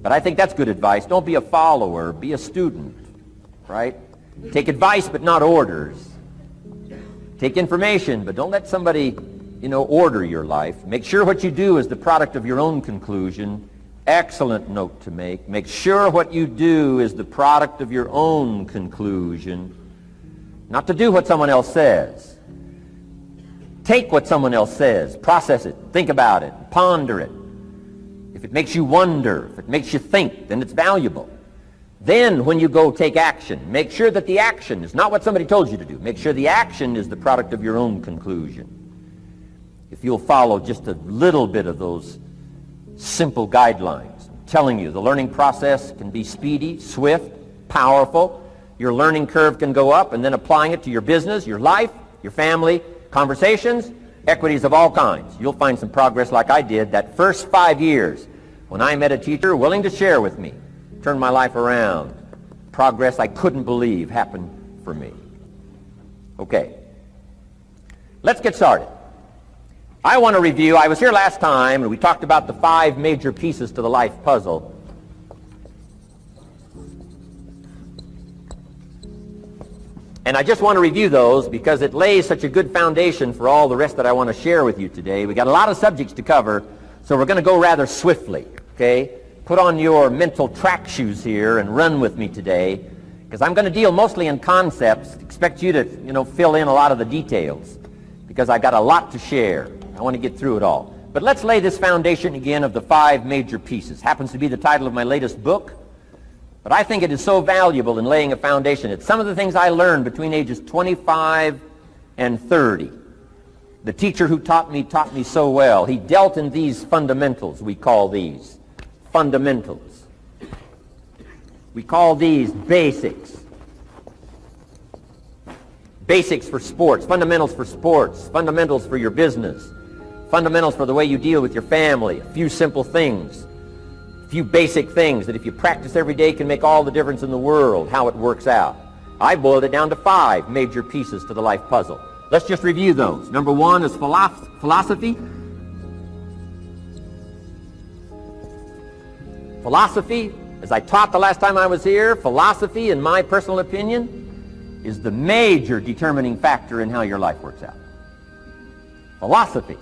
But I think that's good advice. Don't be a follower, be a student, right? Take advice but not orders. Take information, but don't let somebody, order your life. Make sure what you do is the product of your own conclusion. Excellent note to make. Make sure what you do is the product of your own conclusion. Not to do what someone else says. Take what someone else says, process it, think about it, ponder it. If it makes you wonder, if it makes you think, then it's valuable. Then when you go take action, make sure that the action is not what somebody told you to do. Make sure the action is the product of your own conclusion. If you'll follow just a little bit of those simple guidelines, I'm telling you, the learning process can be speedy, swift, powerful. Your learning curve can go up, and then applying it to your business, your life, your family, conversations, equities of all kinds. You'll find some progress like I did that first 5 years when I met a teacher willing to share with me, turn my life around. Progress I couldn't believe happened for me. Okay, let's get started. I want to review, I was here last time and we talked about the 5 major pieces to the life puzzle. And I just want to review those because it lays such a good foundation for all the rest that I want to share with you today. We got a lot of subjects to cover, so we're going to go rather swiftly, okay? Put on your mental track shoes here and run with me today, because I'm going to deal mostly in concepts. Expect you to, fill in a lot of the details, because I've got a lot to share. I want to get through it all. But let's lay this foundation again of the 5 major pieces. Happens to be the title of my latest book. But I think it is so valuable in laying a foundation. It's some of the things I learned between ages 25 and 30. The teacher who taught me so well. He dealt in these fundamentals, we call these. Fundamentals. We call these basics. Basics for sports, fundamentals for sports, fundamentals for your business, fundamentals for the way you deal with your family, a few simple things. Few basic things that if you practice every day can make all the difference in the world, how it works out. I boiled it down to 5 major pieces to the life puzzle. Let's just review those. Number 1 is philosophy. Philosophy, as I taught the last time I was here, philosophy, in my personal opinion, is the major determining factor in how your life works out. Philosophy,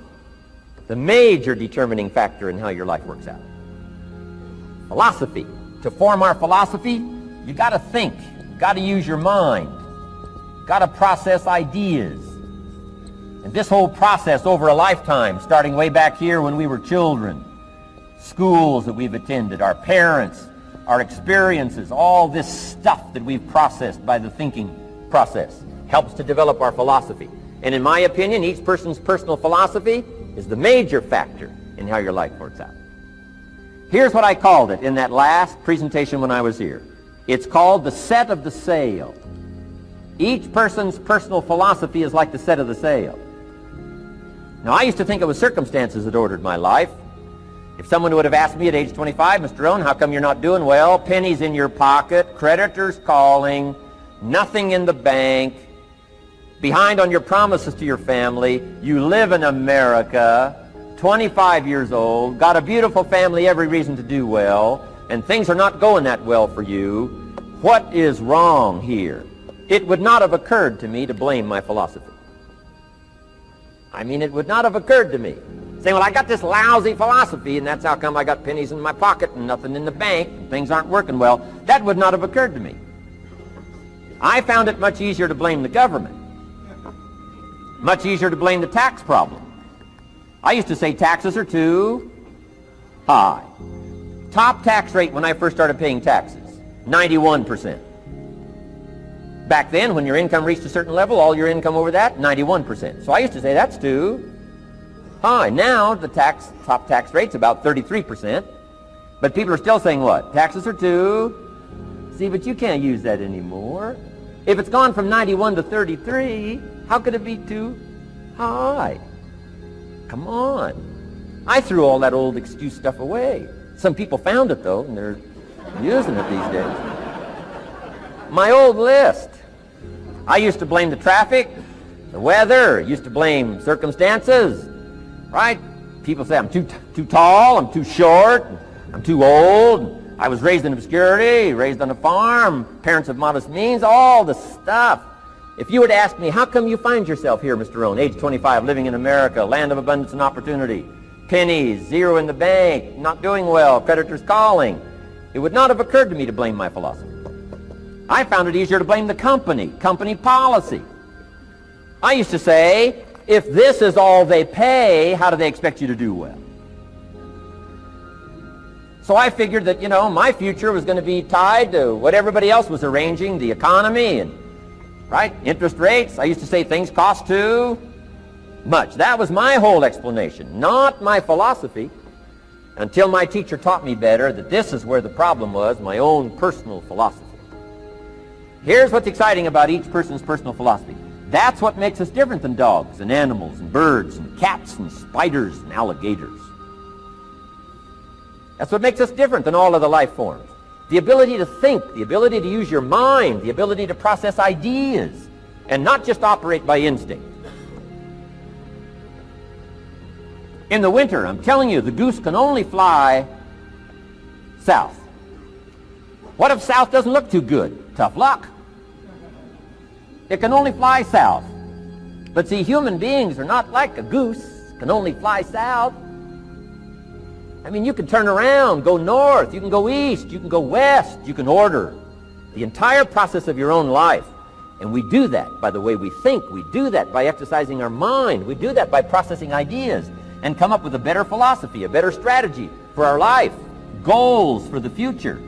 the major determining factor in how your life works out. Philosophy. To form our philosophy, you got to think. You got to use your mind. Got to process ideas. And this whole process over a lifetime, starting way back here when we were children, schools that we've attended, our parents, our experiences, all this stuff that we've processed by the thinking process helps to develop our philosophy. And in my opinion, each person's personal philosophy is the major factor in how your life works out. Here's what I called it in that last presentation when I was here. It's called the set of the sail. Each person's personal philosophy is like the set of the sail. Now, I used to think it was circumstances that ordered my life. If someone would have asked me at age 25, Mr. Rohn, how come you're not doing well? Pennies in your pocket, creditors calling, nothing in the bank, behind on your promises to your family, you live in America, 25 years old, got a beautiful family, every reason to do well, and things are not going that well for you. What is wrong here? It would not have occurred to me to blame my philosophy. I mean, it would not have occurred to me. Saying, well, I got this lousy philosophy, and that's how come I got pennies in my pocket and nothing in the bank, and things aren't working well. That would not have occurred to me. I found it much easier to blame the government. Much easier to blame the tax problem. I used to say taxes are too high. Top tax rate when I first started paying taxes, 91%. Back then, when your income reached a certain level, all your income over that, 91%. So I used to say that's too high. Now the top tax rate's about 33%. But people are still saying what? Taxes are too. See, but you can't use that anymore. If it's gone from 91 to 33, how could it be too high? Come on. I threw all that old excuse stuff away. Some people found it, though, and they're using it these days. My old list. I used to blame the traffic, the weather, used to blame circumstances, right? People say I'm too tall, I'm too short, I'm too old, I was raised in obscurity, raised on a farm, parents of modest means, all the stuff. If you were to ask me, how come you find yourself here, Mr. Rohn, age 25, living in America, land of abundance and opportunity, pennies, zero in the bank, not doing well, creditors calling, it would not have occurred to me to blame my philosophy. I found it easier to blame the company policy. I used to say, if this is all they pay, how do they expect you to do well? So I figured that, my future was going to be tied to what everybody else was arranging, the economy and, interest rates. I used to say things cost too much. That was my whole explanation, not my philosophy, until my teacher taught me better that this is where the problem was, my own personal philosophy. Here's what's exciting about each person's personal philosophy. That's what makes us different than dogs and animals and birds and cats and spiders and alligators. That's what makes us different than all of the life forms. The ability to think, the ability to use your mind, the ability to process ideas, and not just operate by instinct. In the winter, I'm telling you, the goose can only fly south. What if south doesn't look too good? Tough luck. It can only fly south. But see, human beings are not like a goose, can only fly south. I mean, you can turn around, go north, you can go east, you can go west, you can order the entire process of your own life. And we do that by the way we think. We do that by exercising our mind. We do that by processing ideas and come up with a better philosophy, a better strategy for our life, goals for the future,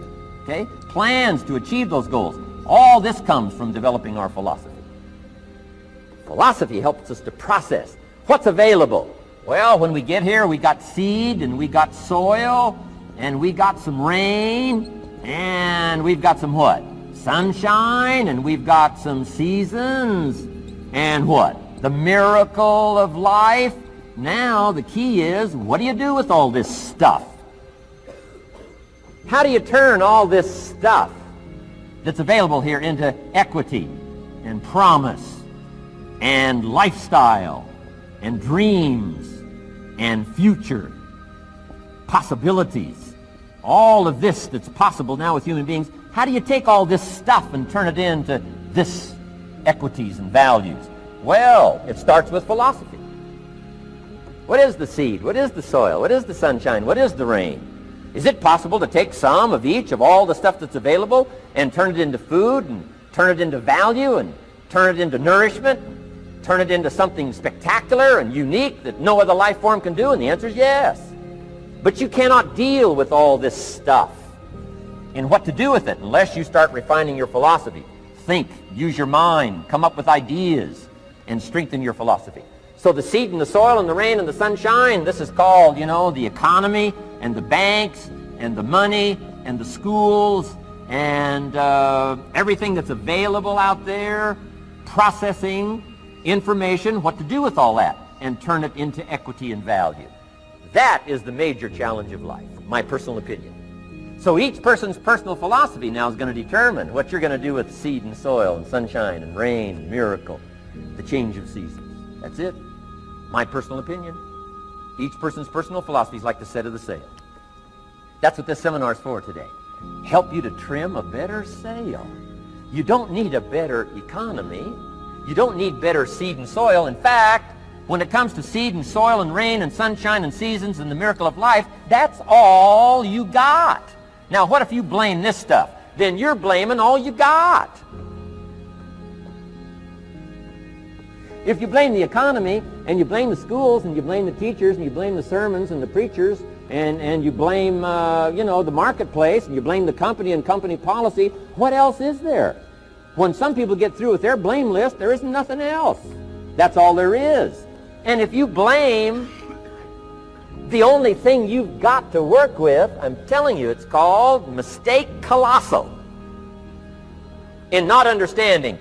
okay? Plans to achieve those goals. All this comes from developing our philosophy. Philosophy helps us to process what's available. Well, when we get here, we got seed, and we got soil, and we got some rain, and we've got some what? Sunshine, and we've got some seasons, and what? The miracle of life. Now, the key is, what do you do with all this stuff? How do you turn all this stuff that's available here into equity and promise and lifestyle and dreams and future possibilities? All of this that's possible now with human beings, how do you take all this stuff and turn it into this equities and values? Well, it starts with philosophy. What is the seed? What is the soil? What is the sunshine? What is the rain? Is it possible to take some of each of all the stuff that's available and turn it into food and turn it into value and turn it into nourishment, turn it into something spectacular and unique that no other life form can do? And the answer is yes. But you cannot deal with all this stuff and what to do with it unless you start refining your philosophy. Think, use your mind, come up with ideas, and strengthen your philosophy. So the seed and the soil and the rain and the sunshine, this is called, the economy and the banks and the money and the schools and everything that's available out there, processing information, what to do with all that, and turn it into equity and value. That is the major challenge of life, my personal opinion. So each person's personal philosophy now is going to determine what you're going to do with seed and soil and sunshine and rain and miracle, the change of seasons. That's it. My personal opinion. Each person's personal philosophy is like the set of the sail. That's what this seminar is for today. Help you to trim a better sail. You don't need a better economy. You don't need better seed and soil. In fact, when it comes to seed and soil and rain and sunshine and seasons and the miracle of life, that's all you got. Now, what if you blame this stuff? Then you're blaming all you got. If you blame the economy, and you blame the schools, and you blame the teachers, and you blame the sermons and the preachers, and you blame, the marketplace, and you blame the company and company policy, what else is there? When some people get through with their blame list, there isn't nothing else. That's all there is. And if you blame the only thing you've got to work with, I'm telling you, it's called mistake colossal in not understanding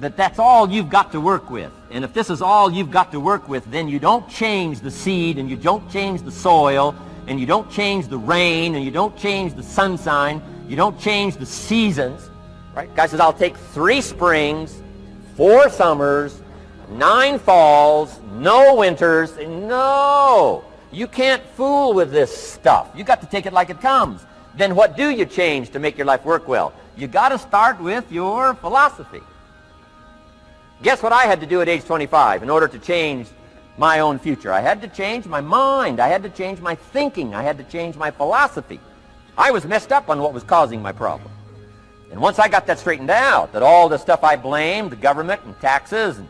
that that's all you've got to work with. And if this is all you've got to work with, then you don't change the seed, and you don't change the soil, and you don't change the rain, and you don't change the sunshine, you don't change the seasons. Right? Guy says, I'll take 3 springs, 4 summers, 9 falls, no winters. No! You can't fool with this stuff. You got to take it like it comes. then what do you change to make your life work well? You got to start with your philosophy. Guess what I had to do at age 25 in order to change my own future? I had to change my mind. I had to change my thinking. I had to change my philosophy. I was messed up on what was causing my problem. And once I got that straightened out, that all the stuff I blamed, the government and taxes and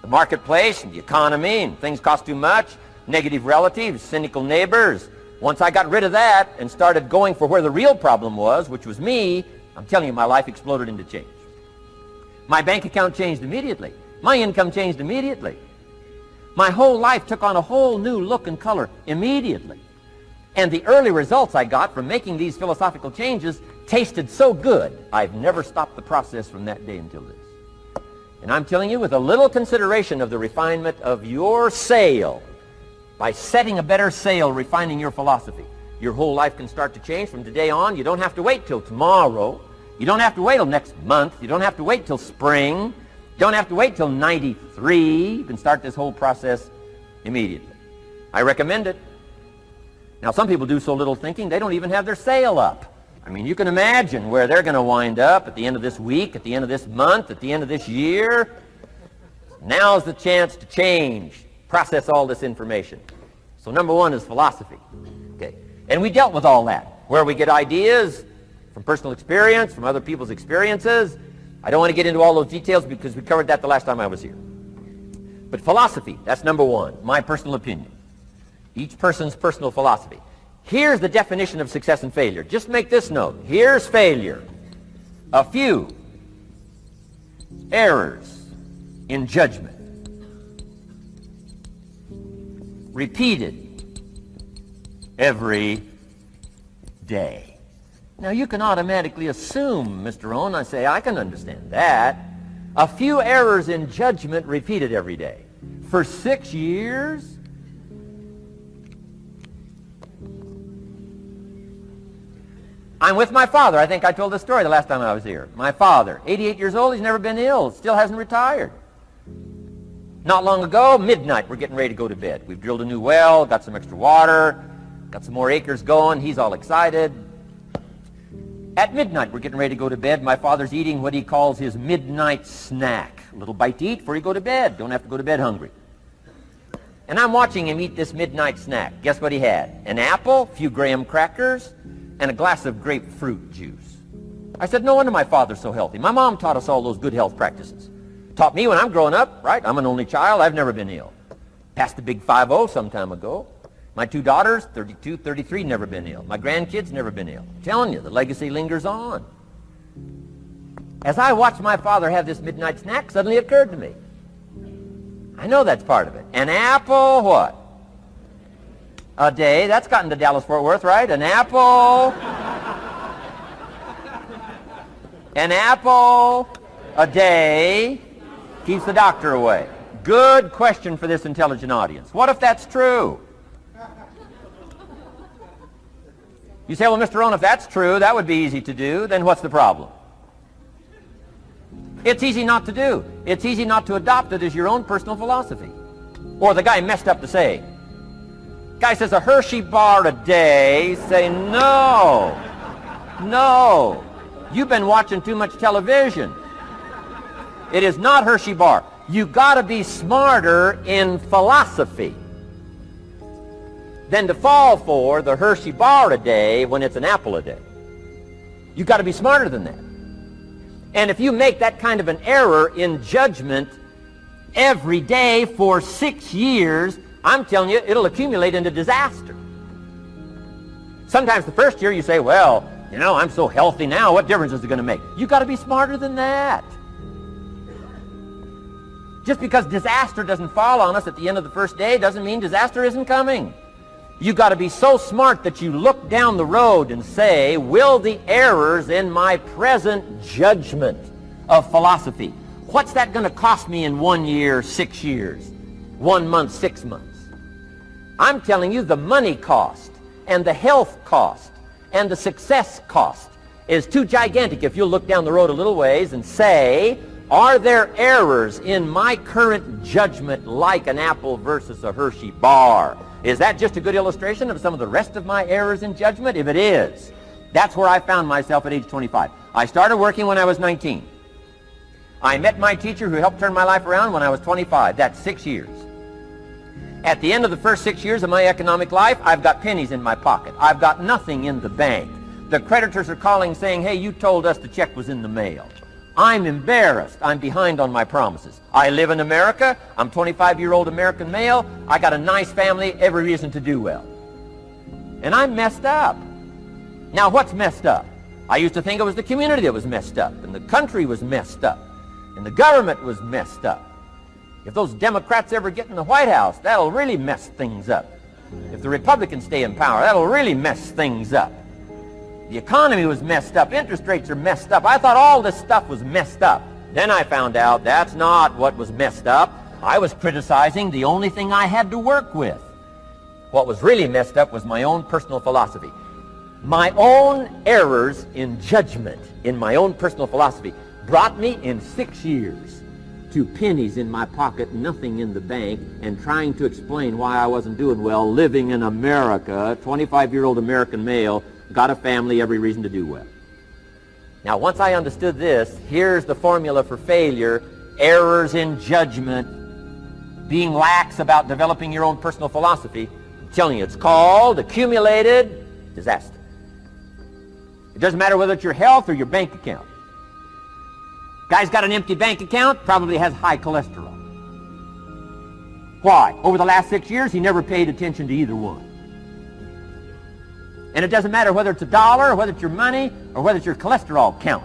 the marketplace and the economy and things cost too much, negative relatives, cynical neighbors, once I got rid of that and started going for where the real problem was, which was me, I'm telling you, my life exploded into change. My bank account changed immediately. My income changed immediately. My whole life took on a whole new look and color immediately. And the early results I got from making these philosophical changes tasted so good, I've never stopped the process from that day until this. And I'm telling you, with a little consideration of the refinement of your sail, by setting a better sail, refining your philosophy, your whole life can start to change from today on. You don't have to wait till tomorrow. You don't have to wait till next month. You don't have to wait till spring. You don't have to wait till 93. You can start this whole process immediately. I recommend it. Now, some people do so little thinking, they don't even have their sail up. I mean, you can imagine where they're going to wind up at the end of this week, at the end of this month, at the end of this year. Now's the chance to change, process all this information. So number one is philosophy. Okay. And we dealt with all that, where we get ideas from personal experience, from other people's experiences. I don't want to get into all those details because we covered that the last time I was here. But philosophy, that's number one, my personal opinion. Each person's personal philosophy. Here's the definition of success and failure. Just make this note. Here's failure. A few errors in judgment, repeated every day. Now, you can automatically assume, Mr. Rohn, I say, I can understand that. A few errors in judgment repeated every day. For 6 years? I'm with my father. I think I told this story the last time I was here. My father, 88 years old, he's never been ill, still hasn't retired. Not long ago, midnight, we're getting ready to go to bed. We've drilled a new well, got some extra water, got some more acres going. He's all excited. At midnight, we're getting ready to go to bed. My father's eating what he calls his midnight snack. A little bite to eat before you go to bed. Don't have to go to bed hungry. And I'm watching him eat this midnight snack. Guess what he had? An apple, a few graham crackers, and a glass of grapefruit juice. I said, no wonder my father's so healthy. My mom taught us all those good health practices. Taught me when I'm growing up, right? I'm an only child. I've never been ill. Passed the big 5-0 some time ago. My 2 daughters, 32, 33, never been ill. My grandkids, never been ill. I'm telling you, the legacy lingers on. As I watched my father have this midnight snack, suddenly it occurred to me. I know that's part of it. An apple, what? A day. That's gotten to Dallas-Fort Worth, right? An apple. An apple a day keeps the doctor away. Good question for this intelligent audience. What if that's true? You say, well, Mr. Rohn, if that's true, that would be easy to do. Then what's the problem? It's easy not to do. It's easy not to adopt it as your own personal philosophy. Or the guy messed up the saying. Guy says a Hershey bar a day. Say, no. No. You've been watching too much television. It is not Hershey bar. You got to be smarter in philosophy than to fall for the Hershey bar a day when it's an apple a day. You've got to be smarter than that. And if you make that kind of an error in judgment every day for 6 years, I'm telling you, it'll accumulate into disaster. Sometimes the first year you say, well, you know, I'm so healthy now, what difference is it going to make? You've got to be smarter than that. Just because disaster doesn't fall on us at the end of the first day doesn't mean disaster isn't coming. You've got to be so smart that you look down the road and say, will the errors in my present judgment of philosophy, what's that going to cost me in 1 year, 6 years, 1 month, 6 months? I'm telling you the money cost and the health cost and the success cost is too gigantic if you'll look down the road a little ways and say, are there errors in my current judgment like an apple versus a Hershey bar? Is that just a good illustration of some of the rest of my errors in judgment? If it is, That's where I found myself at age 25. I started working when I was 19. I met my teacher who helped turn my life around when I was 25. That's 6 years. At the end of the first 6 years of my economic life, I've got pennies in my pocket. I've got nothing in the bank. The creditors are calling saying, hey, you told us the check was in the mail. I'm embarrassed. I'm behind on my promises. I live in America. I'm 25-year-old American male. I got a nice family, every reason to do well. And I'm messed up. Now, what's messed up? I used to think it was the community that was messed up, and the country was messed up, and the government was messed up. If those Democrats ever get in the White House, that'll really mess things up. If the Republicans stay in power, that'll really mess things up. The economy was messed up. Interest rates are messed up. I thought all this stuff was messed up. Then I found out that's not what was messed up. I was criticizing the only thing I had to work with. What was really messed up was my own personal philosophy. My own errors in judgment in my own personal philosophy brought me in 6 years to pennies in my pocket, nothing in the bank, and trying to explain why I wasn't doing well, living in America, 25-year-old American male, got a family, every reason to do well. Now, once I understood this, here's the formula for failure: errors in judgment, being lax about developing your own personal philosophy. I'm telling you, it's called accumulated disaster. It doesn't matter whether it's your health or your bank account. Guy's got an empty bank account, probably has high cholesterol. Why? Over the last 6 years, he never paid attention to either one. And it doesn't matter whether it's a dollar, or whether it's your money, or whether it's your cholesterol count.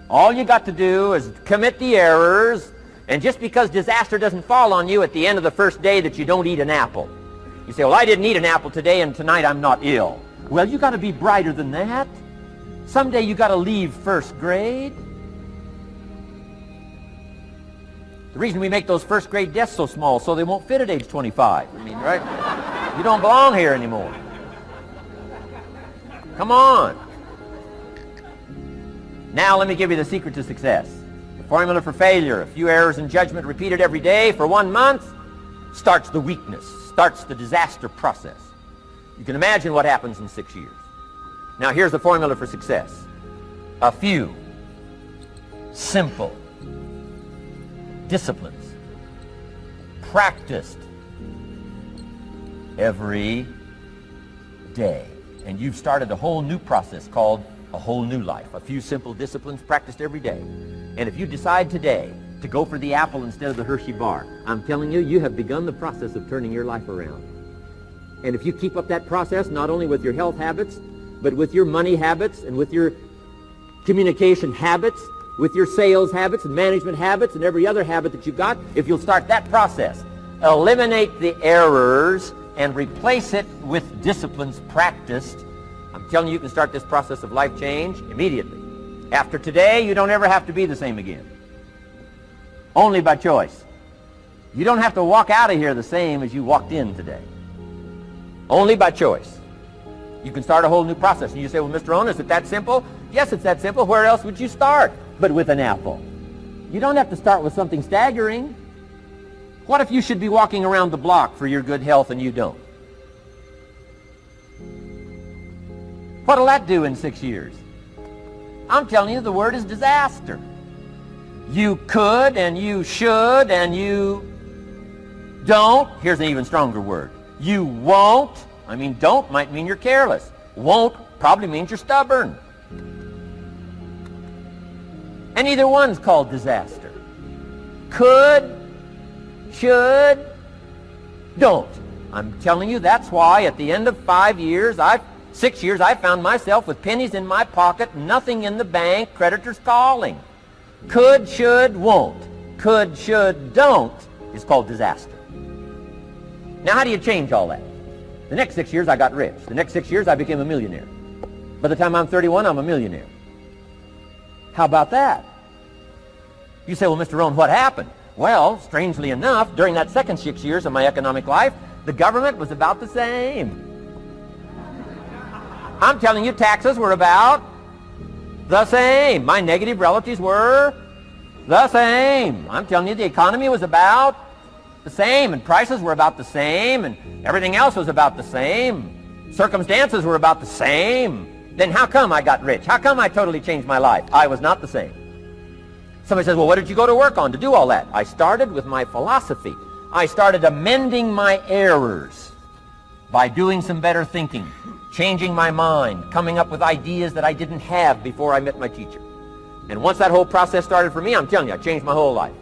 All you got to do is commit the errors, and just because disaster doesn't fall on you at the end of the first day that you don't eat an apple. You say, well, I didn't eat an apple today, and tonight I'm not ill. Well, you got to be brighter than that. Someday you got to leave first grade. The reason we make those first grade desks so small so they won't fit at age 25. I mean, right? You don't belong here anymore. Come on. Now let me give you the secret to success. The formula for failure: a few errors in judgment repeated every day for 1 month starts the weakness, starts the disaster process. You can imagine what happens in 6 years. Now here's the formula for success: a few simple disciplines practiced every day. And you've started a whole new process called a whole new life. A few simple disciplines practiced every day. And if you decide today to go for the apple instead of the Hershey bar, I'm telling you, you have begun the process of turning your life around. And if you keep up that process, not only with your health habits, but with your money habits and with your communication habits, with your sales habits and management habits and every other habit that you've got, if you'll start that process, eliminate the errors and replace it with disciplines practiced, I'm telling you, you can start this process of life change immediately. After today, you don't ever have to be the same again. Only by choice. You don't have to walk out of here the same as you walked in today. Only by choice. You can start a whole new process. And you say, well, Mr. Rohn, is it that simple? Yes, it's that simple. Where else would you start but with an apple? You don't have to start with something staggering. What if you should be walking around the block for your good health and you don't? What'll that do in 6 years? I'm telling you, the word is disaster. You could and you should and you don't. Here's an even stronger word. You won't. I mean, don't might mean you're careless. Won't probably means you're stubborn. And either one's called disaster. Could, should, don't. I'm telling you, that's why at the end of 6 years, I found myself with pennies in my pocket, nothing in the bank, creditors calling. Could, should, won't. Could, should, don't is called disaster. Now, how do you change all that? The next 6 years, I got rich. The next 6 years, I became a millionaire. By the time I'm 31, I'm a millionaire. How about that? You say, well, Mr. Rohn, what happened? Well, strangely enough, during that second 6 years of my economic life, the government was about the same. I'm telling you, taxes were about the same. My negative relatives were the same. I'm telling you, the economy was about the same, and prices were about the same, and everything else was about the same. Circumstances were about the same. Then how come I got rich? How come I totally changed my life? I was not the same. Somebody says, well, what did you go to work on to do all that? I started with my philosophy. I started amending my errors by doing some better thinking, changing my mind, coming up with ideas that I didn't have before I met my teacher. And once that whole process started for me, I'm telling you, I changed my whole life.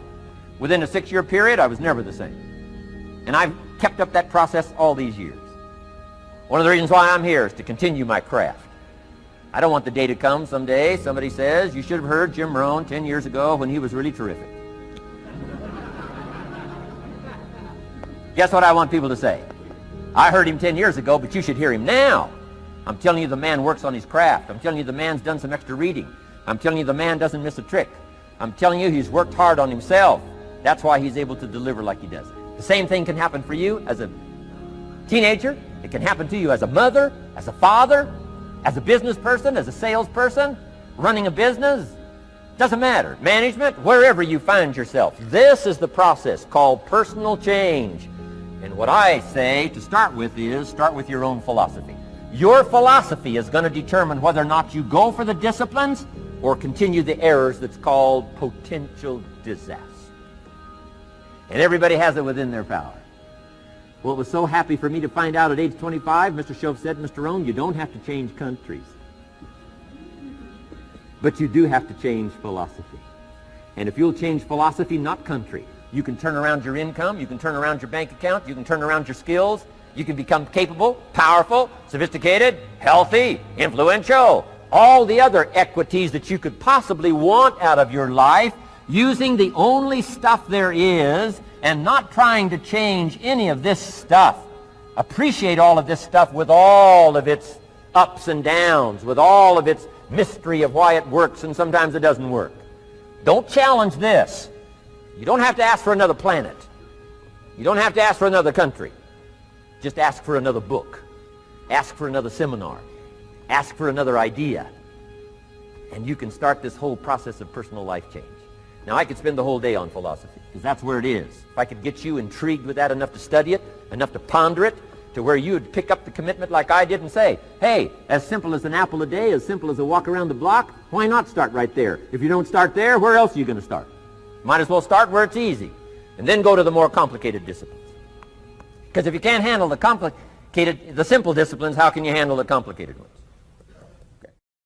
Within a 6-year period, I was never the same. And I've kept up that process all these years. One of the reasons why I'm here is to continue my craft. I don't want the day to come someday somebody says, you should have heard Jim Rohn 10 years ago when he was really terrific. Guess what I want people to say? I heard him 10 years ago, but you should hear him now. I'm telling you the man works on his craft. I'm telling you the man's done some extra reading. I'm telling you the man doesn't miss a trick. I'm telling you he's worked hard on himself. That's why he's able to deliver like he does. The same thing can happen for you as a teenager. It can happen to you as a mother, as a father, as a business person, as a salesperson, running a business. Doesn't matter. Management, wherever you find yourself. This is the process called personal change. And what I say to start with is start with your own philosophy. Your philosophy is going to determine whether or not you go for the disciplines or continue the errors that's called potential disaster. And everybody has it within their power. Well, it was so happy for me to find out at age 25, Mr. Shove said, Mr. Rohn, you don't have to change countries. But you do have to change philosophy. And if you'll change philosophy, not country, you can turn around your income, you can turn around your bank account, you can turn around your skills, you can become capable, powerful, sophisticated, healthy, influential, all the other equities that you could possibly want out of your life, using the only stuff there is and not trying to change any of this stuff. Appreciate all of this stuff with all of its ups and downs, with all of its mystery of why it works and sometimes it doesn't work. Don't challenge this. You don't have to ask for another planet. You don't have to ask for another country. Just ask for another book. Ask for another seminar. Ask for another idea. And you can start this whole process of personal life change. Now, I could spend the whole day on philosophy, because that's where it is. If I could get you intrigued with that enough to study it, enough to ponder it, to where you would pick up the commitment like I did and say, hey, as simple as an apple a day, as simple as a walk around the block, why not start right there? If you don't start there, where else are you going to start? Might as well start where it's easy, and then go to the more complicated disciplines. Because if you can't handle the simple disciplines, how can you handle the complicated ones?